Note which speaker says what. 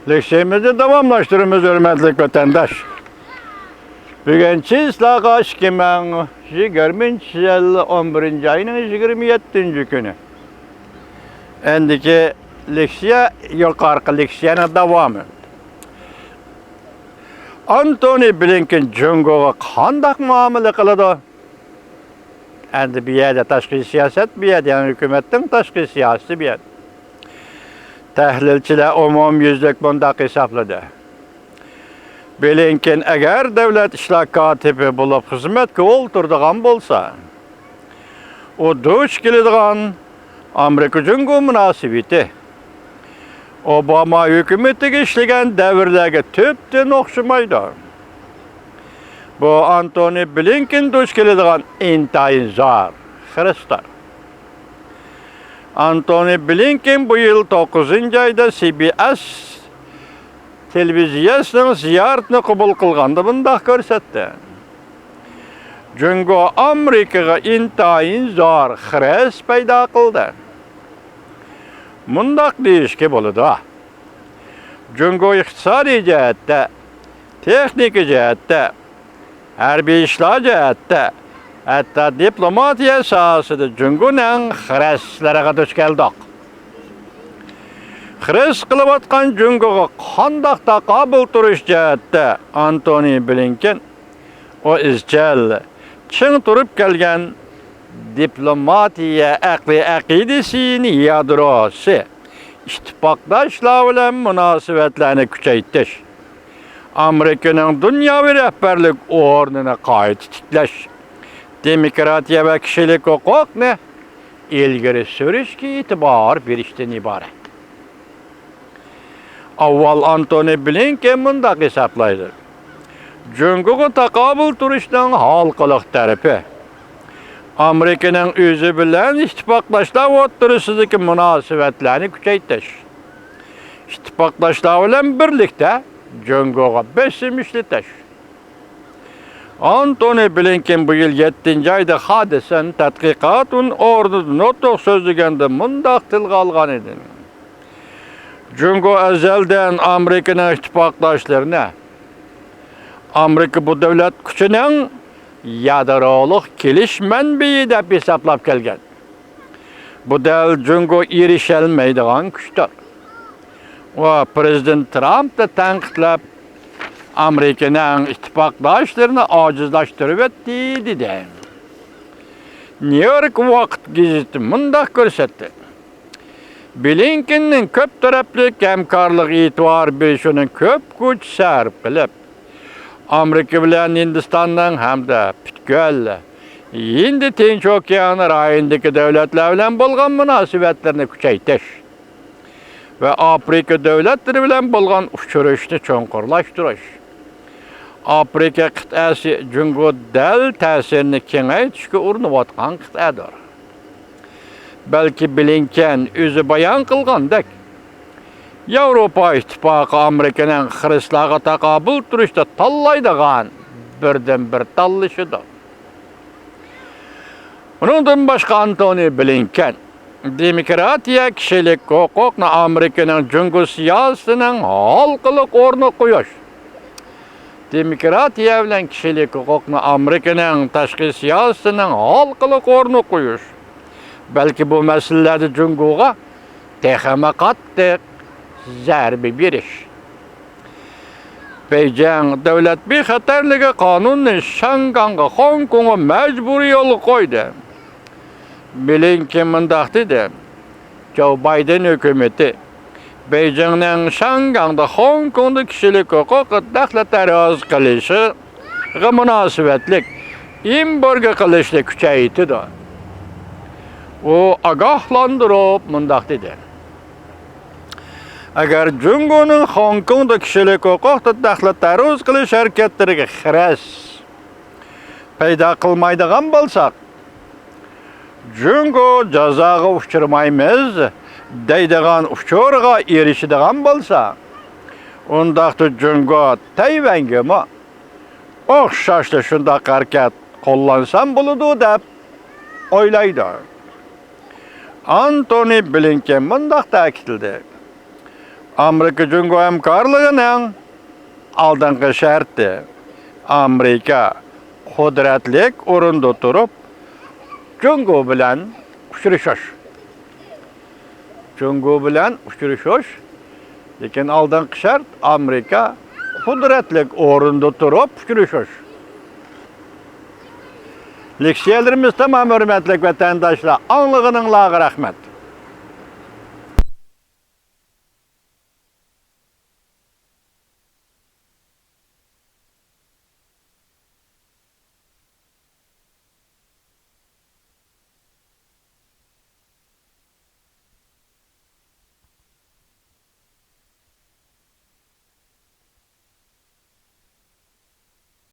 Speaker 1: Leksiyemizi davamlaştırımız hürmetli vatandaş. Bugün Çislağa 2020 yıl 11. ayının 27. günü. Endiki leksiya yukarı leksiyanın devamı. Antony Blinken Jungo'ga qanday muamele qiladi? Endi bir yerde tashqi siyaset, bir yerde yani hükümetin tashqi siyosati bir yerde. Tahlilchilar umumyuzlik bundaq hisobladi. Blinken agar davlat ishlar kotibi bo'lib xizmatga o'tiradigan bo'lsa, u duch keladigan Amerika-Jungo munosabati Obama hükümetiga ishlagan davrlarga tubdan o'xshamaydi. Bu Antony Blinken duch keladigan intayin zor xiristlar. Antony Blinken bu yıl 9. ayda CBS televiziyasining ziyoratini qabul qilganda bunday ko'rsatdi. Jungo Amerikaga intayin zor xiris paydo qildi. Mundaq deyishga bo'ladi. Jungo iqtisodiy jihatda, texnik jihatda, harbiy ishlar jihatda, hatto diplomatiya sohasida Jungoning xirislariga duch keldik. Xiris qilayotgan Jungoga qanday taqobil turish jihatda Antony Blinken o izchil, ching turib kelgan diplomatiya aqidasini yadrosi, ittifoqdoshlar bilan munosabatlarni kuchaytirish, Amerikaning dunyoviy rahbarlik o'rnini qayta tiklash, demokratiya va kishilik huquqni ilgari surishga e'tibor berishdan iborat. Avval Antony Blinken bunday hisoblaydi. Jungoga taqobil turishning halqiliq tarafi Amerikaning o'zi bilan ittifoqdoshlar o'rtasidagi munosabatlarni kuchaytirish. İttifoqdoshlar bilan birlikda Jungoga bosim ishlatish. Antony Blinken bu yıl 7. ayda hodisan tadqiqot o'rnida nutq so'zlaganda bunday tilga olgan edi. Jungo azaldan Amerikaning ittifoqdoshlarini Amerika bu davlat kuchining yadrolik kelish manbai deb hisoblab kelgan. Bu dal Jungo erisholmaydigan kuchdir. Va Prezident Trump da tanqidlab Amerikaning ittifoqdoshlarini ojizlashtirib etdi dedi. New York vaqt gazeti bunday ko'rsatdi. Blinkenning ko'p tarafli hamkorlik e'tibor berishini ko'p kuch sarf qilib, Amerika bilan Hindistonning hamda butkul Hind Tinch okeani rayonidagi davlatlar bilan bo'lgan munosabatlarni kuchaytirish va Afrika davlatlari bilan bo'lgan uchrashishni cho'nqurlashtirish. Afrika qit'asi Jungo dal ta'sirini kengaytirishga urinayotgan qit'adir. Belki Blinken o'zi bayon qilgandek, Yevropa ittifoqi Amerikaning xiristlarga taqobil turishda tanlaydigan birdan bir tanlashidir. Bundan boshqa Antony Blinken demokratiya, kishilik huquqni Amerikaning Jungo siyosatining halqiliq o'rni qo'yish, demokratiya bilan kishilik huquqni Amerikaning tashqi siyosatining halqiliq o'rni qo'yish, balki bu masalalarda Jungoga texnik qattiq zarba berish. Beijing davlat bexatarligi qonunini Shanghanga, Hong Kongga majburiy yo'l qo'ydi. Blinken mundaq dedi. Joe Biden hukumati Beijingning Shanghangda, Hong Kongda kishilik huquqi daxlataroz qilishiga munosabatlik embargo qilishni kuchaytirdi. O ogohlantirib mundaq dedi. Agar Jungoning Hong Kongda kishilik huquqni daxlataroz qilish harakatlariga xiris paydo qilmaydigan bo'lsak, Jungo jazoga uchirmaymiz deydigan uchurga erishadigan bo'lsa, undaqda Jungo Tayvanga o'xshashli shunday harakat qo'llansam bo'ladi deb o'ylaydi. Antony Blinken bunday ta'kidladi. Amerika-Cungo hamkorligining aldınғы şartı Amerika kudretlik orunda turup Cungo bilen uçuruşuş. Cungo bilen uçuruşuş. Lekin aldınғы şart Amerika kudretlik orunda turup uçuruşuş. Leksiyalarımız tamam hürmetlik vatandaşlar. Anlığının lağı rahmet.